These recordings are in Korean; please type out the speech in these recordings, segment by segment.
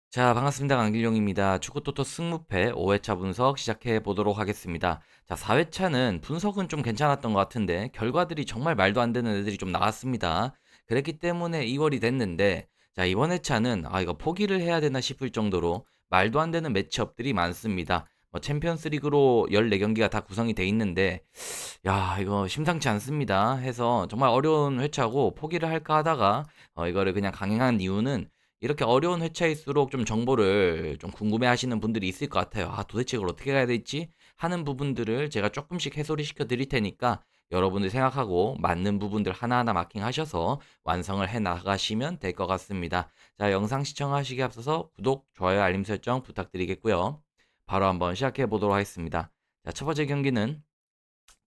자, 반갑습니다. 강길용입니다. 축구토토 승무패 5회차 분석 시작해 보도록 하겠습니다. 자, 4회차는 분석은 좀 괜찮았던 것 같은데 결과들이 정말 말도 안 되는 애들이 좀 나왔습니다. 그랬기 때문에 2월이 됐는데 자, 이번 회차는 이거 포기를 해야 되나 싶을 정도로 말도 안 되는 매치업들이 많습니다. 챔피언스 리그로 14경기가 다 구성이 돼 있는데 야, 이거 심상치 않습니다. 해서 정말 어려운 회차고 포기를 할까 하다가 이거를 그냥 강행한 이유는 이렇게 어려운 회차일수록 좀 정보를 좀 궁금해 하시는 분들이 있을 것 같아요. 도대체 이걸 어떻게 가야 될지 하는 부분들을 제가 조금씩 해소를 시켜 드릴 테니까 여러분들 생각하고 맞는 부분들 하나하나 마킹하셔서 완성을 해 나가시면 될 것 같습니다. 자, 영상 시청하시기 앞서서 구독, 좋아요, 알림 설정 부탁드리겠고요. 바로 한번 시작해 보도록 하겠습니다. 자, 첫 번째 경기는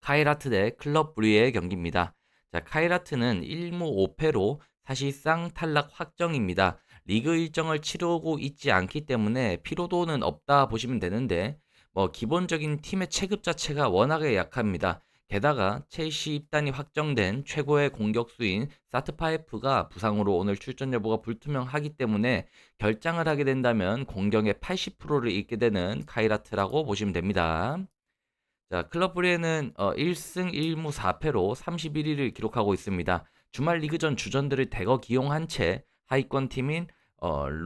카이라트 대 클럽 브리의 경기입니다. 자, 카이라트는 1무 5패로 사실상 탈락 확정입니다. 리그 일정을 치르고 있지 않기 때문에 피로도는 없다 보시면 되는데 기본적인 팀의 체급 자체가 워낙에 약합니다. 게다가 첼시 입단이 확정된 최고의 공격수인 사트파이프가 부상으로 오늘 출전 여부가 불투명하기 때문에 결장을 하게 된다면 공격의 80%를 잃게 되는 카이라트라고 보시면 됩니다. 자, 클럽 브리에는 1승 1무 4패로 31위를 기록하고 있습니다. 주말 리그전 주전들을 대거 기용한 채 하위권 팀인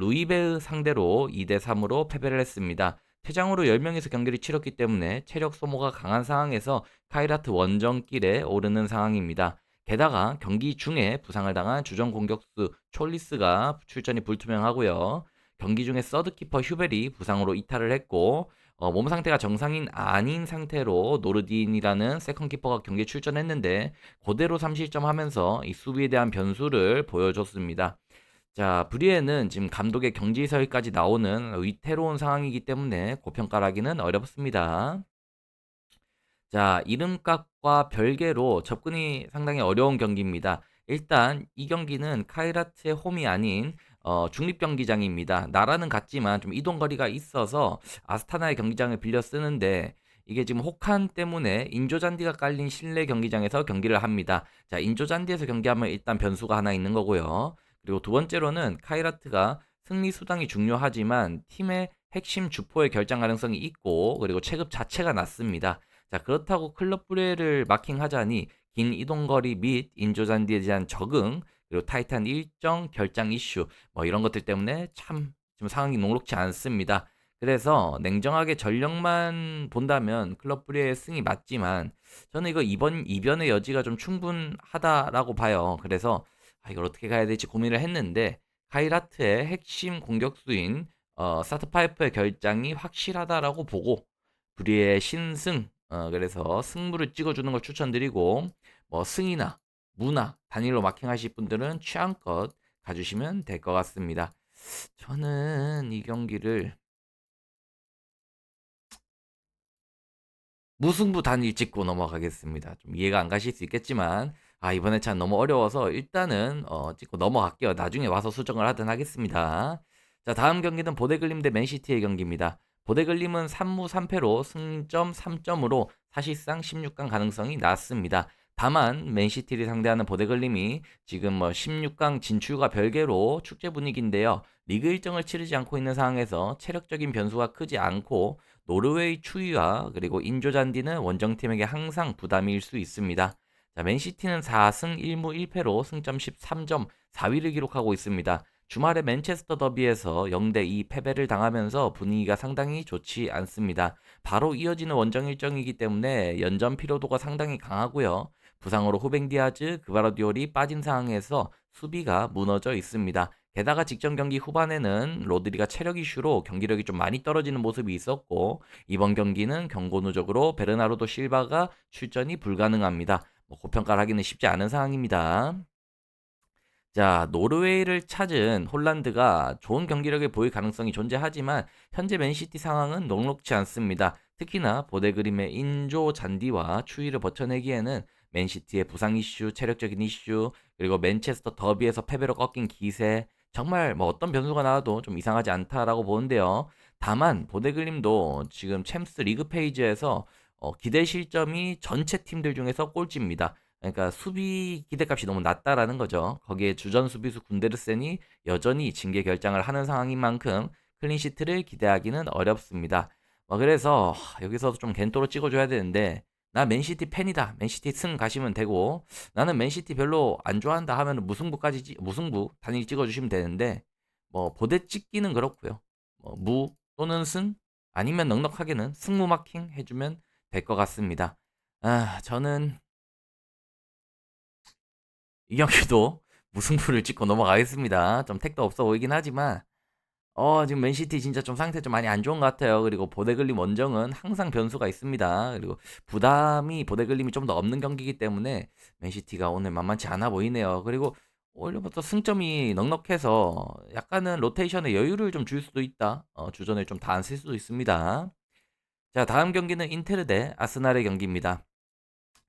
루이베르 상대로 2대 3으로 패배를 했습니다. 퇴장으로 10명에서 경기를 치렀기 때문에 체력 소모가 강한 상황에서 카이라트 원정길에 오르는 상황입니다. 게다가 경기 중에 부상을 당한 주전 공격수 촐리스가 출전이 불투명하고요. 경기 중에 서드키퍼 휴벨이 부상으로 이탈을 했고 몸 상태가 정상인 아닌 상태로 노르딘이라는 세컨키퍼가 경기에 출전했는데 그대로 3실점하면서 이 수비에 대한 변수를 보여줬습니다. 자, 브리에는 지금 감독의 경질서까지 나오는 위태로운 상황이기 때문에 고평가하기는 어렵습니다. 자, 이름값과 별개로 접근이 상당히 어려운 경기입니다. 일단 이 경기는 카이라트의 홈이 아닌 중립 경기장입니다. 나라는 같지만 좀 이동 거리가 있어서 아스타나의 경기장을 빌려 쓰는데 이게 지금 혹한 때문에 인조잔디가 깔린 실내 경기장에서 경기를 합니다. 자, 인조잔디에서 경기하면 일단 변수가 하나 있는 거고요. 그리고 두 번째로는 카이라트가 승리 수당이 중요하지만 팀의 핵심 주포의 결장 가능성이 있고 그리고 체급 자체가 낮습니다. 자, 그렇다고 클럽 브레를 마킹하자니 긴 이동거리 및 인조잔디에 대한 적응, 그리고 타이탄 일정 결장 이슈, 이런 것들 때문에 참 지금 상황이 녹록지 않습니다. 그래서 냉정하게 전력만 본다면 클럽 브레의 승이 맞지만 저는 이거 이번 이변의 여지가 좀 충분하다라고 봐요. 그래서 이걸 어떻게 가야 될지 고민을 했는데 카이라트의 핵심 공격수인 사트파이프의 결장이 확실하다라고 보고 불의의 신승 그래서 승부를 찍어주는 걸 추천드리고 승이나 무나 단일로 마킹하실 분들은 취향껏 가주시면 될 것 같습니다. 저는 이 경기를 무승부 단일 찍고 넘어가겠습니다. 좀 이해가 안 가실 수 있겠지만 이번 회차는 너무 어려워서 일단은 찍고 넘어갈게요. 나중에 와서 수정을 하든 하겠습니다. 자, 다음 경기는 보데글림 대 맨시티의 경기입니다. 보데글림은 3무 3패로 승점 3점으로 사실상 16강 가능성이 낮습니다. 다만 맨시티를 상대하는 보데글림이 지금 16강 진출과 별개로 축제 분위기인데요. 리그 일정을 치르지 않고 있는 상황에서 체력적인 변수가 크지 않고 노르웨이 추위와 그리고 인조잔디는 원정팀에게 항상 부담일 수 있습니다. 자, 맨시티는 4승 1무 1패로 승점 13점 4위를 기록하고 있습니다. 주말에 맨체스터 더비에서 0대2 패배를 당하면서 분위기가 상당히 좋지 않습니다. 바로 이어지는 원정 일정이기 때문에 연전 피로도가 상당히 강하고요. 부상으로 후벤 디아즈, 그바라디올이 빠진 상황에서 수비가 무너져 있습니다. 게다가 직전 경기 후반에는 로드리가 체력 이슈로 경기력이 좀 많이 떨어지는 모습이 있었고 이번 경기는 경고 누적으로 베르나르도 실바가 출전이 불가능합니다. 고평가를 하기는 쉽지 않은 상황입니다. 자, 노르웨이를 찾은 홀란드가 좋은 경기력을 보일 가능성이 존재하지만 현재 맨시티 상황은 녹록지 않습니다. 특히나 보데그림의 인조 잔디와 추위를 버텨내기에는 맨시티의 부상 이슈, 체력적인 이슈, 그리고 맨체스터 더비에서 패배로 꺾인 기세, 정말 어떤 변수가 나와도 좀 이상하지 않다라고 보는데요. 다만 보데글림도 지금 챔스 리그 페이지에서 기대 실점이 전체 팀들 중에서 꼴찌입니다. 그러니까 수비 기대값이 너무 낮다라는 거죠. 거기에 주전 수비수 군데르센이 여전히 징계 결장을 하는 상황인 만큼 클린시트를 기대하기는 어렵습니다. 그래서 여기서도 좀 겐토로 찍어줘야 되는데 나 맨시티 팬이다. 맨시티 승 가시면 되고 나는 맨시티 별로 안 좋아한다 하면 무승부 단일 찍어주시면 되는데 보대 찍기는 그렇고요. 무 또는 승 아니면 넉넉하게는 승무 마킹 해주면 될 것 같습니다. 저는 이 경기도 무승부를 찍고 넘어가겠습니다. 좀 택도 없어 보이긴 하지만 지금 맨시티 진짜 좀 상태 좀 많이 안 좋은 것 같아요. 그리고 보데글림 원정은 항상 변수가 있습니다. 그리고 보데글림이 좀 더 없는 경기이기 때문에 맨시티가 오늘 만만치 않아 보이네요. 그리고 오히려부터 승점이 넉넉해서 약간은 로테이션에 여유를 좀 줄 수도 있다. 주전을 좀 다 안 쓸 수도 있습니다. 자, 다음 경기는 인테르 대 아스날의 경기입니다.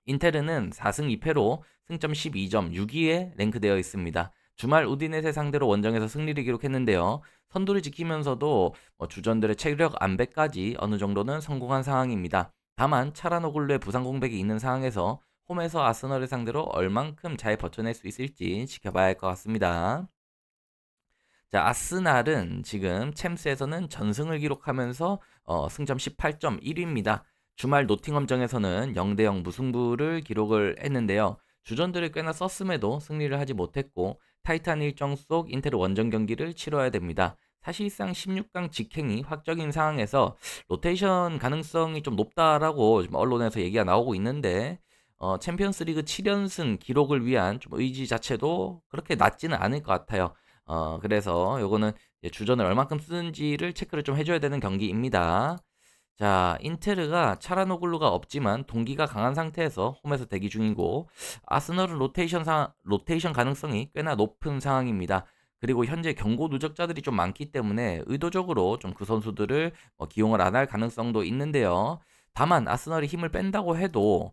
인테르는 4승 2패로 승점 12점 6위에 랭크되어 있습니다. 주말 우디네세 상대로 원정에서 승리를 기록했는데요. 선두를 지키면서도 주전들의 체력 안배까지 어느 정도는 성공한 상황입니다. 다만 차라노글루의 부상 공백이 있는 상황에서 홈에서 아스널을 상대로 얼만큼 잘 버텨낼 수 있을지 지켜봐야 할 것 같습니다. 자, 아스날은 지금 챔스에서는 전승을 기록하면서 승점 18점 1위입니다. 주말 노팅엄정에서는 0대0 무승부를 기록을 했는데요. 주전들을 꽤나 썼음에도 승리를 하지 못했고 타이탄 일정 속 인테르 원정 경기를 치러야 됩니다. 사실상 16강 직행이 확정인 상황에서 로테이션 가능성이 좀 높다라고 지금 언론에서 얘기가 나오고 있는데 챔피언스리그 7연승 기록을 위한 좀 의지 자체도 그렇게 낮지는 않을 것 같아요. 그래서 요거는 이제 주전을 얼만큼 쓰는지를 체크를 좀 해줘야 되는 경기입니다. 자, 인테르가 차라노글루가 없지만 동기가 강한 상태에서 홈에서 대기 중이고 아스널은 로테이션 가능성이 꽤나 높은 상황입니다. 그리고 현재 경고 누적자들이 좀 많기 때문에 의도적으로 좀 그 선수들을 기용을 안 할 가능성도 있는데요. 다만 아스널이 힘을 뺀다고 해도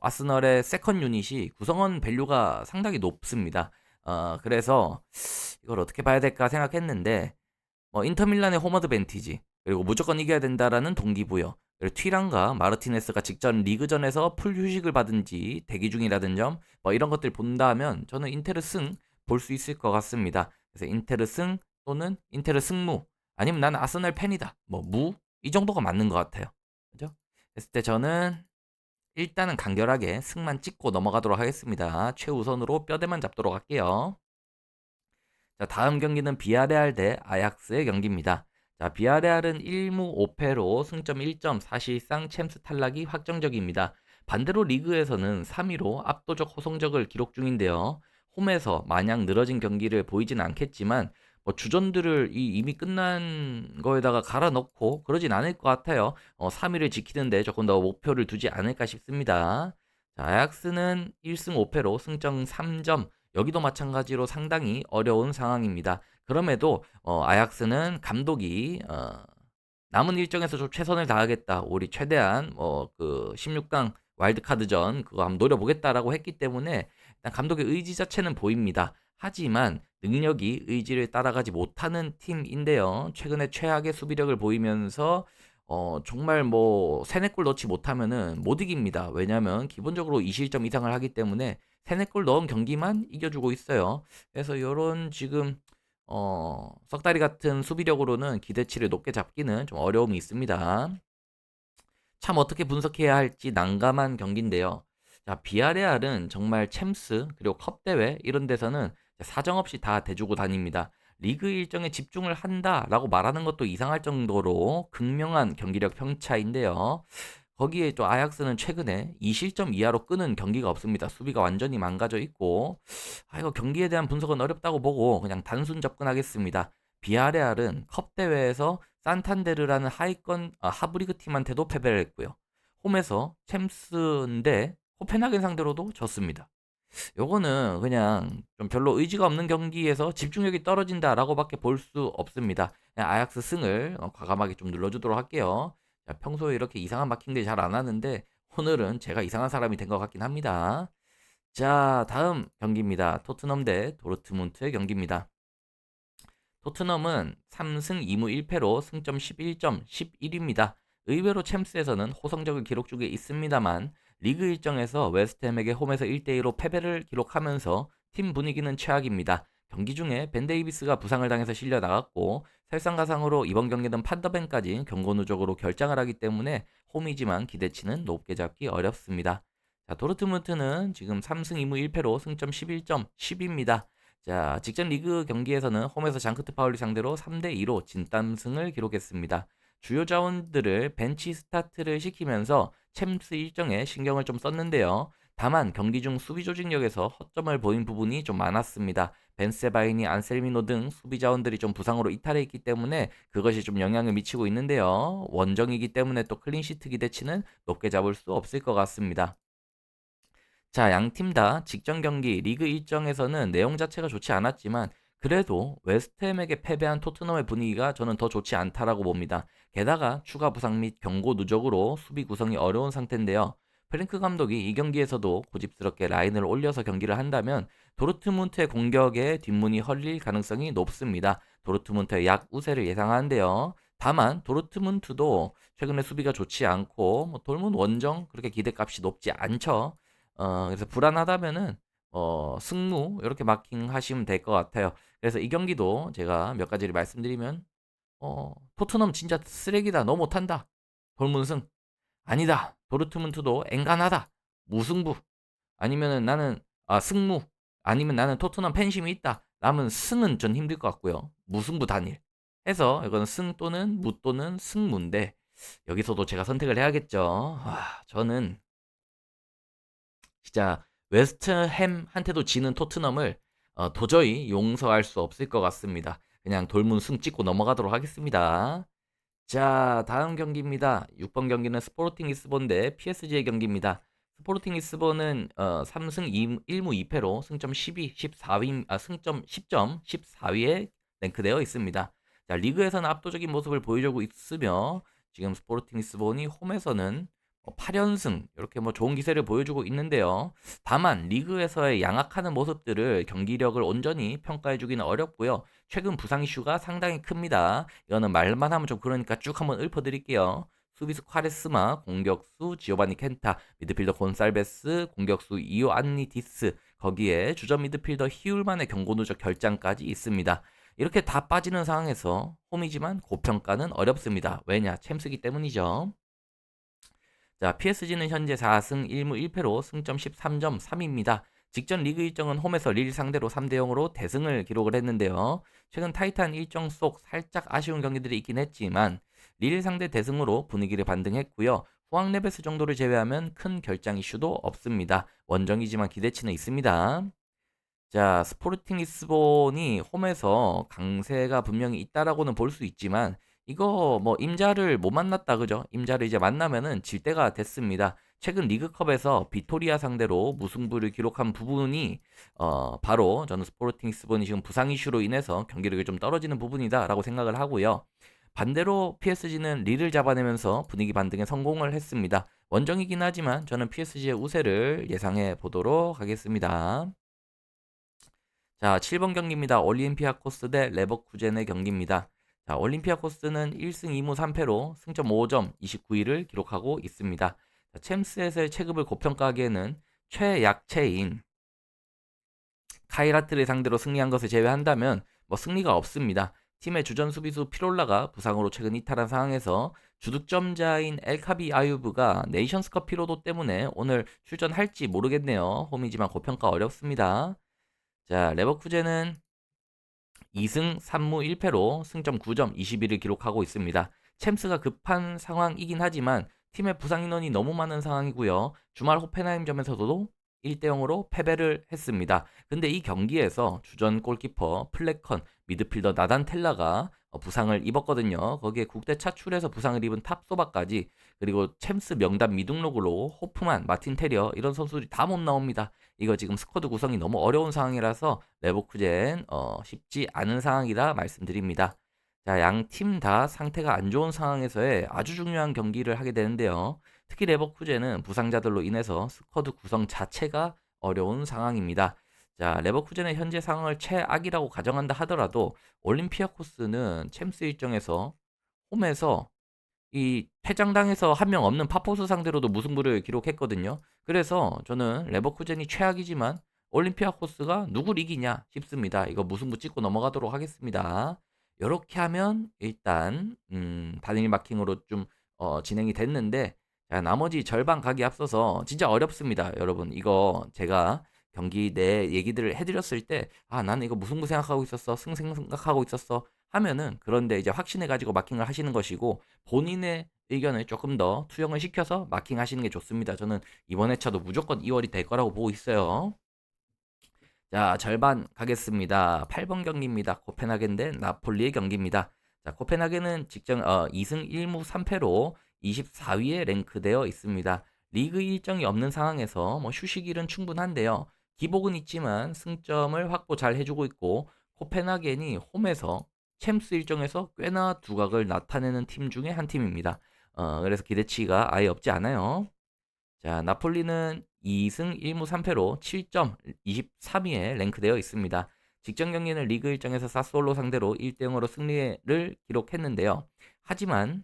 아스널의 세컨 유닛이 구성원 밸류가 상당히 높습니다. 그래서 이걸 어떻게 봐야 될까 생각했는데 인터밀란의 홈 어드밴티지 그리고 무조건 이겨야 된다라는 동기부여 그리고 튀랑과 마르티네스가 직전 리그전에서 풀 휴식을 받은지 대기 중이라는 점 이런 것들 본다면 저는 인테르 승 볼 수 있을 것 같습니다. 그래서 인테르 승 또는 인테르 승무 아니면 나는 아스날 팬이다 무 이 정도가 맞는 것 같아요. 그죠? 그랬을 때 저는 일단은 간결하게 승만 찍고 넘어가도록 하겠습니다. 최우선으로 뼈대만 잡도록 할게요. 자, 다음 경기는 비아레알 대 아약스의 경기입니다. 자, 비아레알은 1무 5패로 승점 1점 사실상 챔스 탈락이 확정적입니다. 반대로 리그에서는 3위로 압도적 호성적을 기록 중인데요. 홈에서 마냥 늘어진 경기를 보이진 않겠지만 주전들을 이미 끝난 거에다가 갈아 넣고 그러진 않을 것 같아요. 3위를 지키는데 조금 더 목표를 두지 않을까 싶습니다. 자, 아약스는 1승 5패로 승점 3점 여기도 마찬가지로 상당히 어려운 상황입니다. 그럼에도 아약스는 감독이 남은 일정에서 좀 최선을 다하겠다. 우리 최대한 그 16강 와일드카드전 그거 한번 노려보겠다라고 했기 때문에 일단 감독의 의지 자체는 보입니다. 하지만 능력이 의지를 따라가지 못하는 팀인데요. 최근에 최악의 수비력을 보이면서 정말 세네 골 넣지 못하면은 못 이깁니다. 왜냐면 기본적으로 20점 이상을 하기 때문에 세네 골 넣은 경기만 이겨주고 있어요. 그래서 요런 지금 썩다리 같은 수비력으로는 기대치를 높게 잡기는 좀 어려움이 있습니다. 참 어떻게 분석해야 할지 난감한 경기인데요. 자, 비아레알은 정말 챔스 그리고 컵 대회 이런 데서는 사정없이 다 대주고 다닙니다. 리그 일정에 집중을 한다라고 말하는 것도 이상할 정도로 극명한 경기력 편차인데요. 거기에 또 아약스는 최근에 2실점 이하로 끄는 경기가 없습니다. 수비가 완전히 망가져 있고 이거 경기에 대한 분석은 어렵다고 보고 그냥 단순 접근하겠습니다. 비아레알은 컵 대회에서 산탄데르라는 하위권 하브리그 팀한테도 패배를 했고요. 홈에서 챔스인데 코펜하겐 상대로도 졌습니다. 요거는 그냥 좀 별로 의지가 없는 경기에서 집중력이 떨어진다라고밖에 볼 수 없습니다. 그냥 아약스 승을 과감하게 좀 눌러주도록 할게요. 자, 평소에 이렇게 이상한 마킹들 잘 안 하는데 오늘은 제가 이상한 사람이 된 것 같긴 합니다. 자, 다음 경기입니다. 토트넘 대 도르트문트의 경기입니다. 토트넘은 3승 2무 1패로 승점 11점 11입니다. 의외로 챔스에서는 호성적을 기록 중에 있습니다만 리그 일정에서 웨스트햄에게 홈에서 1대2로 패배를 기록하면서 팀 분위기는 최악입니다. 경기 중에 벤 데이비스가 부상을 당해서 실려 나갔고 설상가상으로 이번 경기는 판더벤까지 경고 누적으로 결장을 하기 때문에 홈이지만 기대치는 높게 잡기 어렵습니다. 자, 도르트문트는 지금 3승 2무 1패로 승점 11점 10입니다. 자, 직전 리그 경기에서는 홈에서 장크트 파울리 상대로 3대 2로 진땀승을 기록했습니다. 주요 자원들을 벤치 스타트를 시키면서 챔스 일정에 신경을 좀 썼는데요. 다만 경기 중 수비 조직력에서 허점을 보인 부분이 좀 많았습니다. 벤세바이니, 안셀미노 등 수비 자원들이 좀 부상으로 이탈해 있기 때문에 그것이 좀 영향을 미치고 있는데요. 원정이기 때문에 또 클린시트 기대치는 높게 잡을 수 없을 것 같습니다. 자, 양 팀 다 직전 경기 리그 일정에서는 내용 자체가 좋지 않았지만 그래도 웨스트햄에게 패배한 토트넘의 분위기가 저는 더 좋지 않다라고 봅니다. 게다가 추가 부상 및 경고 누적으로 수비 구성이 어려운 상태인데요. 프랭크 감독이 이 경기에서도 고집스럽게 라인을 올려서 경기를 한다면 도르트문트의 공격에 뒷문이 헐릴 가능성이 높습니다. 도르트문트의 약 우세를 예상하는데요. 다만 도르트문트도 최근에 수비가 좋지 않고 뭐 돌문 원정 그렇게 기대값이 높지 않죠. 그래서 불안하다면은 승무 이렇게 마킹하시면 될 것 같아요. 그래서 이 경기도 제가 몇 가지를 말씀드리면 토트넘 진짜 쓰레기다. 너 못한다. 돌문승. 아니다. 도르트문트도 엔간하다. 무승부. 아니면은 나는 승무. 아니면 나는 토트넘 팬심이 있다. 남은 승은 좀 힘들 것 같고요. 무승부 단일. 해서 이건 승 또는 무 또는 승무인데 여기서도 제가 선택을 해야겠죠. 저는 진짜 웨스트햄한테도 지는 토트넘을 도저히 용서할 수 없을 것 같습니다. 그냥 돌문 승 찍고 넘어가도록 하겠습니다. 자, 다음 경기입니다. 6번 경기는 스포르팅 리스본 대 PSG의 경기입니다. 스포르팅 리스본은 3승 1무 2패로 승점 12, 14위, 승점 10점 14위에 랭크되어 있습니다. 자, 리그에서는 압도적인 모습을 보여주고 있으며 지금 스포르팅 리스본이 홈에서는 8연승 이렇게 뭐 좋은 기세를 보여주고 있는데요. 다만 리그에서의 양악하는 모습들을 경기력을 온전히 평가해주기는 어렵고요. 최근 부상 이슈가 상당히 큽니다. 이거는 말만 하면 좀 그러니까 쭉 한번 읊어드릴게요. 수비수 카레스마, 공격수 지오바니 켄타, 미드필더 곤살베스, 공격수 이오안니디스, 거기에 주전 미드필더 히울만의 경고 누적 결장까지 있습니다. 이렇게 다 빠지는 상황에서 홈이지만 고평가는 어렵습니다. 왜냐? 챔스기 때문이죠. 자, PSG는 현재 4승 1무 1패로 승점 13점 3입니다. 직전 리그 일정은 홈에서 릴 상대로 3대 0으로 대승을 기록을 했는데요. 최근 타이탄 일정 속 살짝 아쉬운 경기들이 있긴 했지만 릴 상대 대승으로 분위기를 반등했고요. 후앙 네베스 정도를 제외하면 큰 결장 이슈도 없습니다. 원정이지만 기대치는 있습니다. 자, 스포르팅 리스본이 홈에서 강세가 분명히 있다라고는 볼 수 있지만 이거 뭐 임자를 못 만났다 그죠? 임자를 이제 만나면은 질 때가 됐습니다. 최근 리그컵에서 비토리아 상대로 무승부를 기록한 부분이 바로 저는 스포르팅 리스본이 지금 부상 이슈로 인해서 경기력이 좀 떨어지는 부분이다라고 생각을 하고요. 반대로 PSG는 리를 잡아내면서 분위기 반등에 성공을 했습니다. 원정이긴 하지만 저는 PSG의 우세를 예상해 보도록 하겠습니다. 자, 7번 경기입니다. 올림피아코스 대 레버쿠젠의 경기입니다. 자, 올림피아코스는 1승 2무 3패로 승점 5점 29위를 기록하고 있습니다. 자, 챔스에서의 체급을 고평가하기에는 최약체인 카이라트를 상대로 승리한 것을 제외한다면 뭐 승리가 없습니다. 팀의 주전 수비수 피롤라가 부상으로 최근 이탈한 상황에서 주득점자인 엘카비 아유브가 네이션스컵 피로도 때문에 오늘 출전할지 모르겠네요. 홈이지만 고평가 어렵습니다. 자, 레버쿠젠은 2승 3무 1패로 승점 9점 21을 기록하고 있습니다. 챔스가 급한 상황이긴 하지만 팀의 부상 인원이 너무 많은 상황이고요. 주말 호펜하임점에서도 1대 0으로 패배를 했습니다. 근데 이 경기에서 주전 골키퍼 플래컨, 미드필더 나단 텔라가 부상을 입었거든요. 거기에 국대 차출해서 부상을 입은 탑소바까지 그리고 챔스 명단 미등록으로 호프만, 마틴 테리어 이런 선수들이 다 못 나옵니다. 이거 지금 스쿼드 구성이 너무 어려운 상황이라서 레버쿠젠 쉽지 않은 상황이라 말씀드립니다. 자, 양 팀 다 상태가 안 좋은 상황에서의 아주 중요한 경기를 하게 되는데요. 특히 레버쿠젠은 부상자들로 인해서 스쿼드 구성 자체가 어려운 상황입니다. 자, 레버쿠젠의 현재 상황을 최악이라고 가정한다 하더라도 올림피아코스는 챔스 일정에서 홈에서 이 퇴장당해서 한 명 없는 파포스 상대로도 무승부를 기록했거든요. 그래서 저는 레버쿠젠이 최악이지만 올림피아코스가 누굴 이기냐 싶습니다. 이거 무승부 찍고 넘어가도록 하겠습니다. 요렇게 하면 일단 단일 마킹으로 좀 진행이 됐는데, 자, 나머지 절반 가기 앞서서 진짜 어렵습니다, 여러분. 이거 제가 경기 내 얘기들을 해드렸을 때, 아, 나는 이거 무승부 생각하고 있었어, 승 생각하고 있었어 하면은, 그런데 이제 확신해 가지고 마킹을 하시는 것이고, 본인의 의견을 조금 더 투영을 시켜서 마킹 하시는 게 좋습니다. 저는 이번 회차도 무조건 2월이 될 거라고 보고 있어요. 자, 절반 가겠습니다. 8번 경기입니다. 코펜하겐 대 나폴리의 경기입니다. 자, 코펜하겐은 직전 2승 1무 3패로 24위에 랭크되어 있습니다. 리그 일정이 없는 상황에서 뭐 휴식일은 충분한데요. 기복은 있지만 승점을 확보 잘 해주고 있고, 코펜하겐이 홈에서 챔스 일정에서 꽤나 두각을 나타내는 팀 중에 한 팀입니다. 그래서 기대치가 아예 없지 않아요. 자, 나폴리는 2승 1무 3패로 7점 23위에 랭크되어 있습니다. 직전 경기는 리그 일정에서 사스올로 상대로 1대0으로 승리를 기록했는데요. 하지만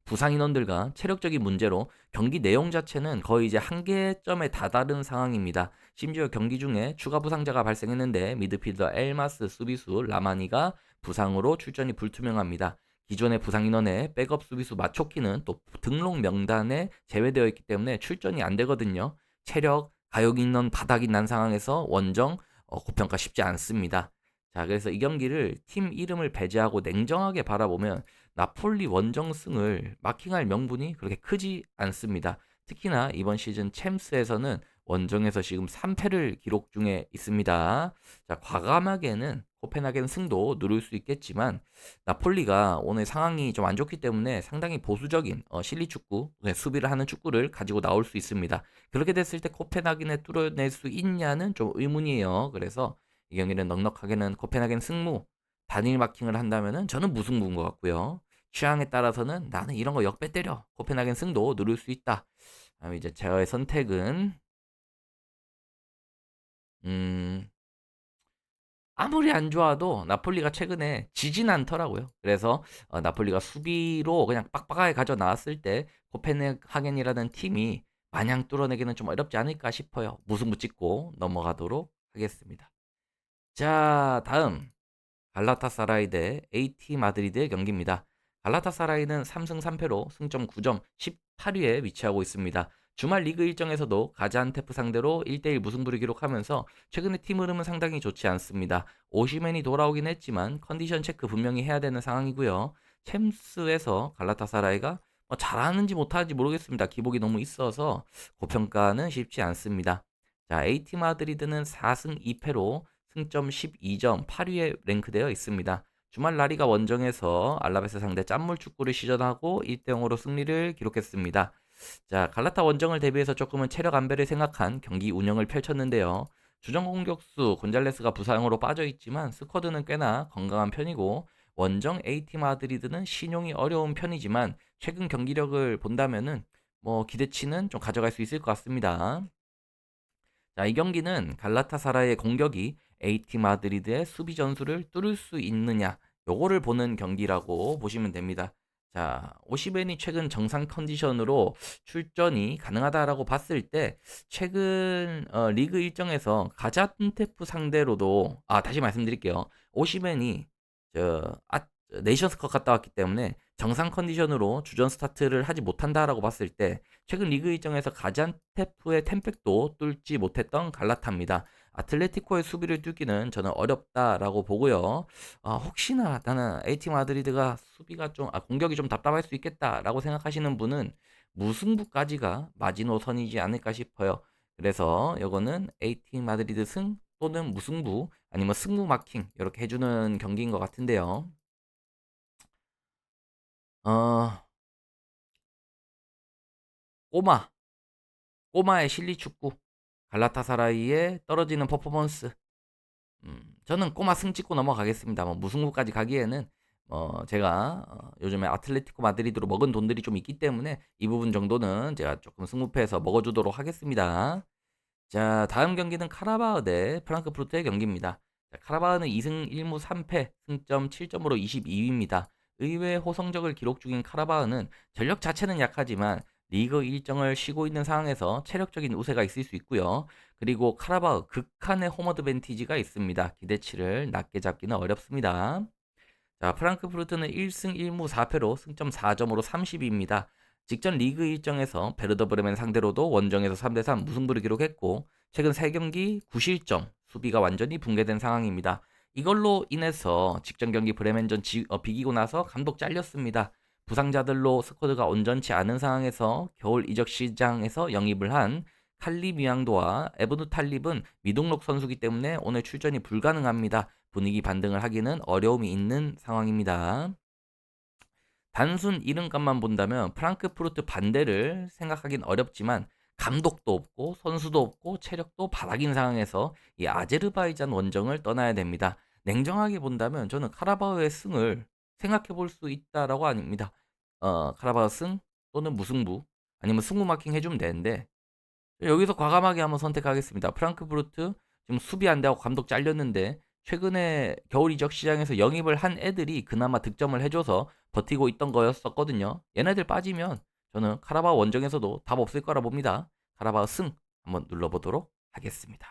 부상 인원들과 체력적인 문제로 경기 내용 자체는 거의 이제 한계점에 다다른 상황입니다. 심지어 경기 중에 추가 부상자가 발생했는데 미드필더 엘마스, 수비수 라마니가 부상으로 출전이 불투명합니다. 기존의 부상 인원의 백업 수비수 마초키는 또 등록 명단에 제외되어 있기 때문에 출전이 안 되거든요. 체력, 가용 인원 바닥이 난 상황에서 원정 고평가 쉽지 않습니다. 자, 그래서 이 경기를 팀 이름을 배제하고 냉정하게 바라보면 나폴리 원정승을 마킹할 명분이 그렇게 크지 않습니다. 특히나 이번 시즌 챔스에서는 원정에서 지금 3패를 기록 중에 있습니다. 자, 과감하게는 코펜하겐 승도 누릴 수 있겠지만, 나폴리가 오늘 상황이 좀 안 좋기 때문에 상당히 보수적인 실리 축구, 수비를 하는 축구를 가지고 나올 수 있습니다. 그렇게 됐을 때 코펜하겐에 뚫어낼 수 있냐는 좀 의문이에요. 그래서 이 경기는 넉넉하게는 코펜하겐 승무, 단일 마킹을 한다면은 저는 무승부인 것 같고요. 취향에 따라서는 나는 이런 거 역배 때려, 코펜하겐 승도 누릴 수 있다. 다음에 이제 제어의 선택은 음 아무리 안 좋아도 나폴리가 최근에 지진 않더라고요. 그래서 나폴리가 수비로 그냥 빡빡하게 가져 나왔을 때 코펜하겐이라는 팀이 마냥 뚫어내기는 좀 어렵지 않을까 싶어요. 무승부 찍고 넘어가도록 하겠습니다. 자, 다음 갈라타사라이 대 AT 마드리드의 경기입니다. 갈라타사라이는 3승 3패로 승점 9점 18위에 위치하고 있습니다. 주말 리그 일정에서도 가자안테프 상대로 1대1 무승부를 기록하면서 최근의 팀 흐름은 상당히 좋지 않습니다. 오시멘이 돌아오긴 했지만 컨디션 체크 분명히 해야 되는 상황이고요. 챔스에서 갈라타사라이가 잘하는지 못하는지 모르겠습니다. 기복이 너무 있어서 고평가는 쉽지 않습니다. 자, AT 마드리드는 4승 2패로 승점 12점 8위에 랭크되어 있습니다. 주말 라리가 원정에서 알라베스 상대 짠물 축구를 시전하고 1대0으로 승리를 기록했습니다. 자, 갈라타 원정을 대비해서 조금은 체력 안배를 생각한 경기 운영을 펼쳤는데요. 주전 공격수 곤잘레스가 부상으로 빠져 있지만 스쿼드는 꽤나 건강한 편이고, 원정 AT 마드리드는 신용이 어려운 편이지만 최근 경기력을 본다면은 뭐 기대치는 좀 가져갈 수 있을 것 같습니다. 자, 이 경기는 갈라타사라의 공격이 AT 마드리드의 수비 전술을 뚫을 수 있느냐, 요거를 보는 경기라고 보시면 됩니다. 자, 오시벤이 최근 정상 컨디션으로 출전이 가능하다라고 봤을 때 최근 리그 일정에서 가자툰테프 상대로도, 다시 말씀드릴게요. 오시벤이 저 네이션스컵 갔다 왔기 때문에 정상 컨디션으로 주전 스타트를 하지 못한다라고 봤을 때 최근 리그 일정에서 가잔테프의 템백도 뚫지 못했던 갈라타입니다. 아틀레티코의 수비를 뚫기는 저는 어렵다라고 보고요. 혹시나 나는 AT 마드리드가 수비가 좀 공격이 좀 답답할 수 있겠다라고 생각하시는 분은 무승부까지가 마지노선이지 않을까 싶어요. 그래서 이거는 AT 마드리드 승 또는 무승부 아니면 승부 마킹 이렇게 해주는 경기인 것 같은데요. 어, 꼬마, 꼬마의 실리 축구, 갈라타사라이의 떨어지는 퍼포먼스. 저는 꼬마 승 찍고 넘어가겠습니다. 뭐 무승부까지 가기에는 제가 요즘에 아틀레티코 마드리드로 먹은 돈들이 좀 있기 때문에 이 부분 정도는 제가 조금 승부패에서 먹어주도록 하겠습니다. 자, 다음 경기는 카라바흐 대 프랑크푸르트의 경기입니다. 자, 카라바흐는 2승 1무 3패, 승점 7점으로 22위입니다. 의외 호성적을 기록 중인 카라바흐는 전력 자체는 약하지만 리그 일정을 쉬고 있는 상황에서 체력적인 우세가 있을 수 있고요. 그리고 카라바오 극한의 홈 어드밴티지가 있습니다. 기대치를 낮게 잡기는 어렵습니다. 자, 프랑크푸르트는 1승 1무 4패로 승점 4점으로 30위입니다. 직전 리그 일정에서 베르더 브레멘 상대로도 원정에서 3대3 무승부를 기록했고 최근 3경기 9실점, 수비가 완전히 붕괴된 상황입니다. 이걸로 인해서 직전 경기 브레멘전 비기고 나서 감독 잘렸습니다. 부상자들로 스쿼드가 온전치 않은 상황에서 겨울 이적 시장에서 영입을 한 칼리 미앙도와 에브누 탈립은 미등록 선수기 때문에 오늘 출전이 불가능합니다. 분위기 반등을 하기는 어려움이 있는 상황입니다. 단순 이름값만 본다면 프랑크푸르트 반대를 생각하긴 어렵지만 감독도 없고 선수도 없고 체력도 바닥인 상황에서 이 아제르바이잔 원정을 떠나야 됩니다. 냉정하게 본다면 저는 카라바오의 승을 생각해 볼 수 있다라고 아닙니다. 카라바오 승 또는 무승부 아니면 승부 마킹 해주면 되는데 여기서 과감하게 한번 선택하겠습니다. 프랑크푸르트 지금 수비 안 되고 감독 잘렸는데 최근에 겨울 이적 시장에서 영입을 한 애들이 그나마 득점을 해줘서 버티고 있던 거였었거든요. 얘네들 빠지면 저는 카라바오 원정에서도 답 없을 거라 봅니다. 카라바오 승 한번 눌러보도록 하겠습니다.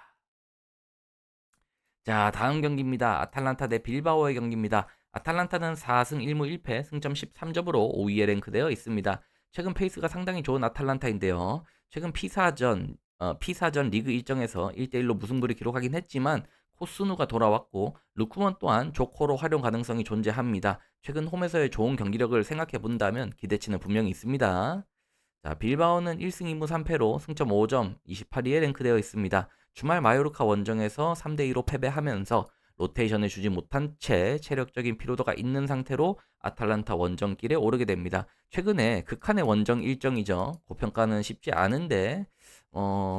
자, 다음 경기입니다. 아탈란타 대 빌바오의 경기입니다. 아탈란타는 4승 1무 1패 승점 13점으로 5위에 랭크되어 있습니다. 최근 페이스가 상당히 좋은 아탈란타인데요. 최근 피사전 리그 일정에서 1대1로 무승부를 기록하긴 했지만 코스누가 돌아왔고 루크먼 또한 조커로 활용 가능성이 존재합니다. 최근 홈에서의 좋은 경기력을 생각해 본다면 기대치는 분명히 있습니다. 자, 빌바오는 1승 2무 3패로 승점 5점 28위에 랭크되어 있습니다. 주말 마요르카 원정에서 3대2로 패배하면서 로테이션을 주지 못한 채 체력적인 피로도가 있는 상태로 아탈란타 원정길에 오르게 됩니다. 최근에 극한의 원정 일정이죠. 고평가는 쉽지 않은데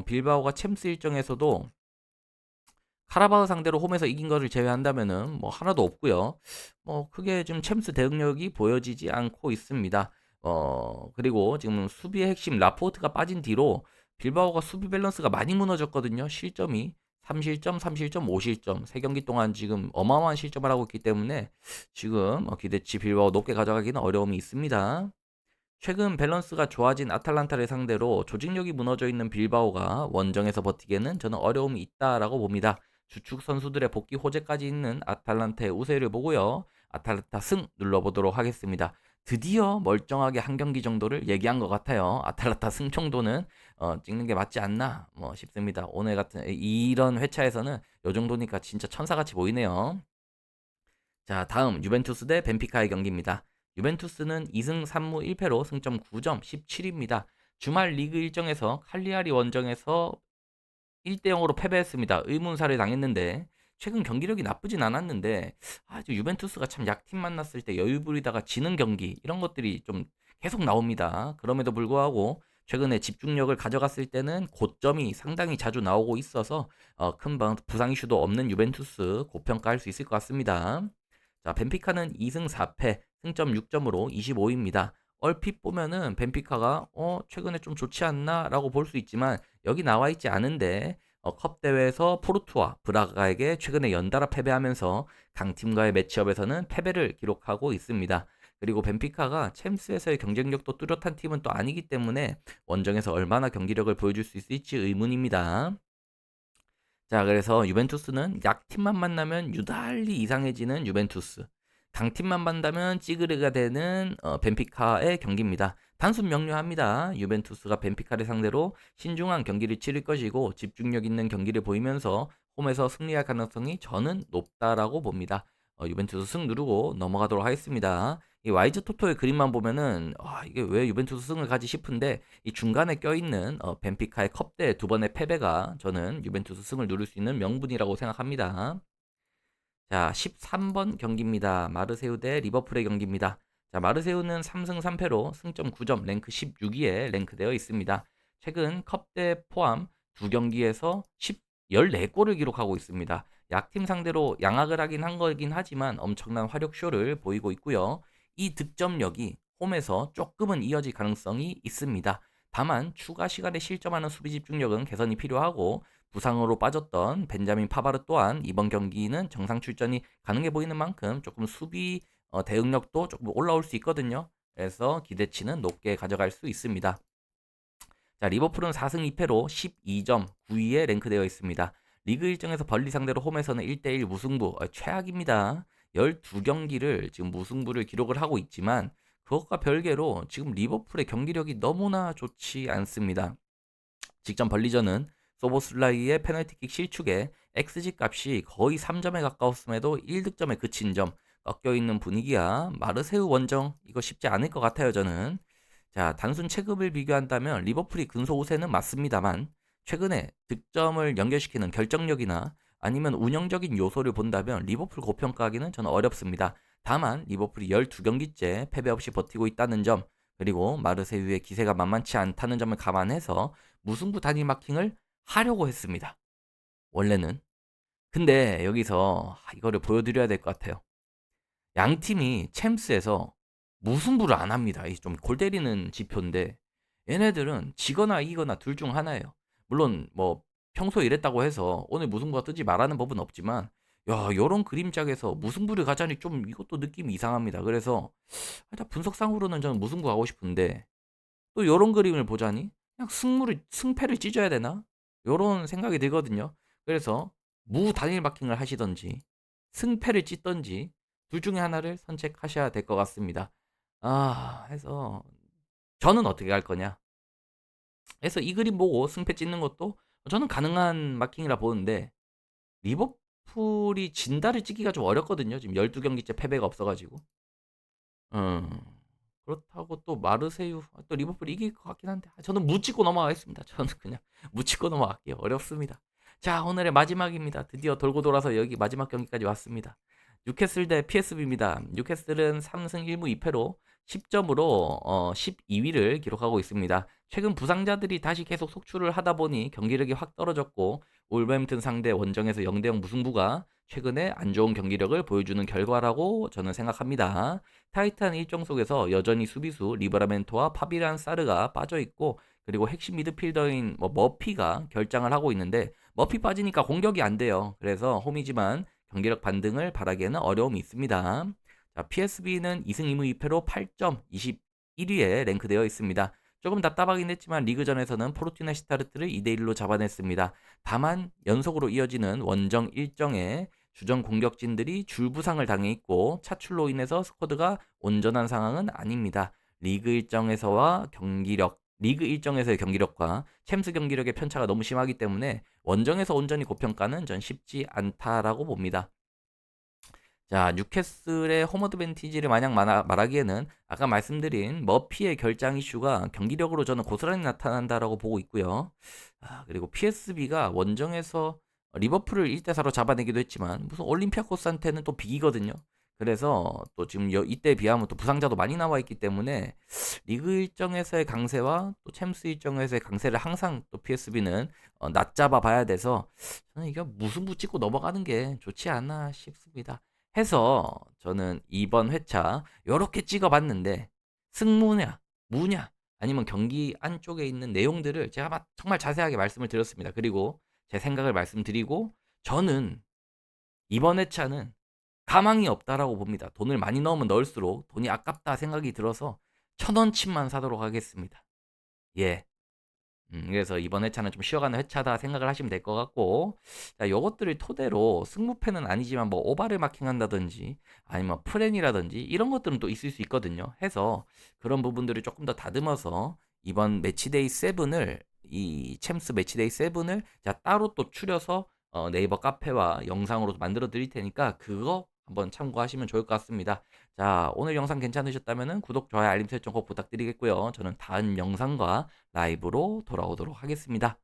빌바오가 챔스 일정에서도 카라바오 상대로 홈에서 이긴 것을 제외한다면은 뭐 하나도 없고요. 뭐 크게 지금 챔스 대응력이 보여지지 않고 있습니다. 그리고 지금 수비의 핵심 라포르트가 빠진 뒤로 빌바오가 수비 밸런스가 많이 무너졌거든요. 실점이 3실점, 3실점, 5실점. 3경기 동안 지금 어마어마한 실점을 하고 있기 때문에 지금 기대치 빌바오 높게 가져가기는 어려움이 있습니다. 최근 밸런스가 좋아진 아탈란타를 상대로 조직력이 무너져 있는 빌바오가 원정에서 버티기에는 저는 어려움이 있다라고 봅니다. 주축 선수들의 복귀 호재까지 있는 아탈란타의 우세를 보고요. 아탈란타 승 눌러보도록 하겠습니다. 드디어 멀쩡하게 한 경기 정도를 얘기한 것 같아요. 아탈란타 승 정도는 찍는 게 맞지 않나 싶습니다. 오늘 같은 이런 회차에서는 이 정도니까 진짜 천사같이 보이네요. 자, 다음 유벤투스 대 벤피카의 경기입니다. 유벤투스는 2승 3무 1패로 승점 9점 17위입니다. 주말 리그 일정에서 칼리아리 원정에서 1대 0으로 패배했습니다. 의문사를 당했는데 최근 경기력이 나쁘진 않았는데 아주 유벤투스가 참 약팀 만났을 때 여유 부리다가 지는 경기 이런 것들이 좀 계속 나옵니다. 그럼에도 불구하고 최근에 집중력을 가져갔을 때는 고점이 상당히 자주 나오고 있어서 큰 부상 이슈도 없는 유벤투스 고평가할 수 있을 것 같습니다. 자, 벤피카는 2승 4패, 승점 6점으로 25위입니다. 얼핏 보면은 벤피카가 최근에 좀 좋지 않나라고 볼 수 있지만 여기 나와 있지 않은데 컵 대회에서 포르투와 브라가에게 최근에 연달아 패배하면서 강팀과의 매치업에서는 패배를 기록하고 있습니다. 그리고 벤피카가 챔스에서의 경쟁력도 뚜렷한 팀은 또 아니기 때문에 원정에서 얼마나 경기력을 보여줄 수 있을지 의문입니다. 자, 그래서 유벤투스는 약팀만 만나면 유달리 이상해지는 유벤투스. 강팀만 만나면 찌그레가 되는 벤피카의 경기입니다. 단순 명료합니다. 유벤투스가 벤피카를 상대로 신중한 경기를 치를 것이고 집중력 있는 경기를 보이면서 홈에서 승리할 가능성이 저는 높다라고 봅니다. 유벤투스 승 누르고 넘어가도록 하겠습니다. 이 와이즈 토토의 그림만 보면은 이게 왜 유벤투스 승을 가지 싶은데 이 중간에 껴있는 벤피카의 컵대 두 번의 패배가 저는 유벤투스 승을 누릴 수 있는 명분이라고 생각합니다. 자, 13번 경기입니다. 마르세유 대 리버풀의 경기입니다. 자, 마르세유는 3승 3패로 승점 9점 랭크 16위에 랭크되어 있습니다. 최근 컵대 포함 두 경기에서 14골을 기록하고 있습니다. 약팀 상대로 양악을 하긴 한 거긴 하지만 엄청난 화력쇼를 보이고 있고요. 이 득점력이 홈에서 조금은 이어질 가능성이 있습니다. 다만 추가 시간에 실점하는 수비 집중력은 개선이 필요하고 부상으로 빠졌던 벤자민 파바르 또한 이번 경기는 정상 출전이 가능해 보이는 만큼 조금 수비 대응력도 조금 올라올 수 있거든요. 그래서 기대치는 높게 가져갈 수 있습니다. 자, 리버풀은 4승 2패로 12점 9위에 랭크되어 있습니다. 리그 일정에서 벌리 상대로 홈에서는 1대1 무승부, 최악입니다. 12경기를 지금 무승부를 기록을 하고 있지만 그것과 별개로 지금 리버풀의 경기력이 너무나 좋지 않습니다. 직전 벌리전은 소보슬라이의 페널티킥 실축에 XG 값이 거의 3점에 가까웠음에도 1득점에 그친 점, 꺾여있는 분위기야 마르세유 원정 이거 쉽지 않을 것 같아요 저는. 자, 단순 체급을 비교한다면 리버풀이 근소 우세는 맞습니다만 최근에 득점을 연결시키는 결정력이나 아니면 운영적인 요소를 본다면 리버풀 고평가하기는 저는 어렵습니다. 다만 리버풀이 12경기째 패배 없이 버티고 있다는 점, 그리고 마르세유의 기세가 만만치 않다는 점을 감안해서 무승부 단일 마킹을 하려고 했습니다. 원래는. 근데 여기서 이거를 보여드려야 될 것 같아요. 양 팀이 챔스에서 무승부를 안 합니다. 이 좀 골 때리는 지표인데 얘네들은 지거나 이기거나 둘 중 하나예요. 물론 뭐 평소에 이랬다고 해서 오늘 무승부가 뜨지 말라는 법은 없지만 야, 요런 그림짝에서 무승부를 가자니 좀 이것도 느낌이 이상합니다. 그래서 일단 분석상으로는 저는 무승부 가고 싶은데 또 요런 그림을 보자니 그냥 승패를 찢어야 되나? 요런 생각이 들거든요. 그래서 무 단일 마킹을 하시던지 승패를 찢던지 둘 중에 하나를 선택하셔야 될 것 같습니다. 해서 저는 어떻게 할 거냐? 해서 이 그림 보고 승패 찢는 것도 저는 가능한 마킹이라 보는데 리버풀이 진다를 찌기가 좀 어렵거든요. 지금 12경기째 패배가 없어가지고. 음, 그렇다고 또 마르세유, 또 리버풀 이길 것 같긴 한데 저는 묻히고 넘어가겠습니다. 저는 그냥 묻히고 넘어갈게요. 어렵습니다. 자, 오늘의 마지막입니다. 드디어 돌고 돌아서 여기 마지막 경기까지 왔습니다. 뉴캐슬 대 PSV입니다. 뉴캐슬은 3승 1무 2패로 10점으로 12위를 기록하고 있습니다. 최근 부상자들이 다시 계속 속출을 하다 보니 경기력이 확 떨어졌고 울버햄튼 상대 원정에서 0대0 무승부가 최근에 안 좋은 경기력을 보여주는 결과라고 저는 생각합니다. 타이탄 일정 속에서 여전히 수비수 리버라멘토와 파비란 사르가 빠져 있고 그리고 핵심 미드필더인 머피가 결장을 하고 있는데 머피 빠지니까 공격이 안 돼요. 그래서 홈이지만 경기력 반등을 바라기에는 어려움이 있습니다. 자, PSV는 2승 2무 2패로 8점 21위에 랭크되어 있습니다. 조금 답답하긴 했지만 리그전에서는 포르투나 시타르트를 2대1로 잡아냈습니다. 다만 연속으로 이어지는 원정 일정에 주전 공격진들이 줄부상을 당해 있고 차출로 인해서 스쿼드가 온전한 상황은 아닙니다. 리그 일정에서의 경기력과 챔스 경기력의 편차가 너무 심하기 때문에 원정에서 온전히 고평가는 전 쉽지 않다라고 봅니다. 자, 뉴캐슬의 홈 어드밴티지를 마냥 말하기에는 아까 말씀드린 머피의 결장 이슈가 경기력으로 저는 고스란히 나타난다라고 보고 있고요. 그리고 PSV가 원정에서 리버풀을 1대4로 잡아내기도 했지만 무슨 올림피아코스한테는 또 비기거든요. 그래서 또 지금 이때에 비하면 또 부상자도 많이 나와 있기 때문에 리그 일정에서의 강세와 또 챔스 일정에서의 강세를 항상 또 PSV는 낮잡아 봐야 돼서 저는 이게 무승부 찍고 넘어가는 게 좋지 않나 싶습니다. 해서 저는 이번 회차 요렇게 찍어봤는데 승무냐 무냐 아니면 경기 안쪽에 있는 내용들을 제가 정말 자세하게 말씀을 드렸습니다. 그리고 제 생각을 말씀드리고 저는 이번 회차는 가망이 없다라고 봅니다. 돈을 많이 넣으면 넣을수록 돈이 아깝다 생각이 들어서 1,000원치만 사도록 하겠습니다. 예. 그래서 이번 회차는 좀 쉬어가는 회차다 생각을 하시면 될 것 같고, 자, 요것들을 토대로 승무패는 아니지만 뭐 오바를 마킹한다든지 아니면 프렌이라든지 이런 것들은 또 있을 수 있거든요. 해서 그런 부분들을 조금 더 다듬어서 이번 매치데이 7을 이 챔스 매치데이 7을 자 따로 또 추려서 네이버 카페와 영상으로 만들어 드릴 테니까 그거 한번 참고하시면 좋을 것 같습니다. 자, 오늘 영상 괜찮으셨다면 구독, 좋아요, 알림 설정 꼭 부탁드리겠고요. 저는 다음 영상과 라이브로 돌아오도록 하겠습니다.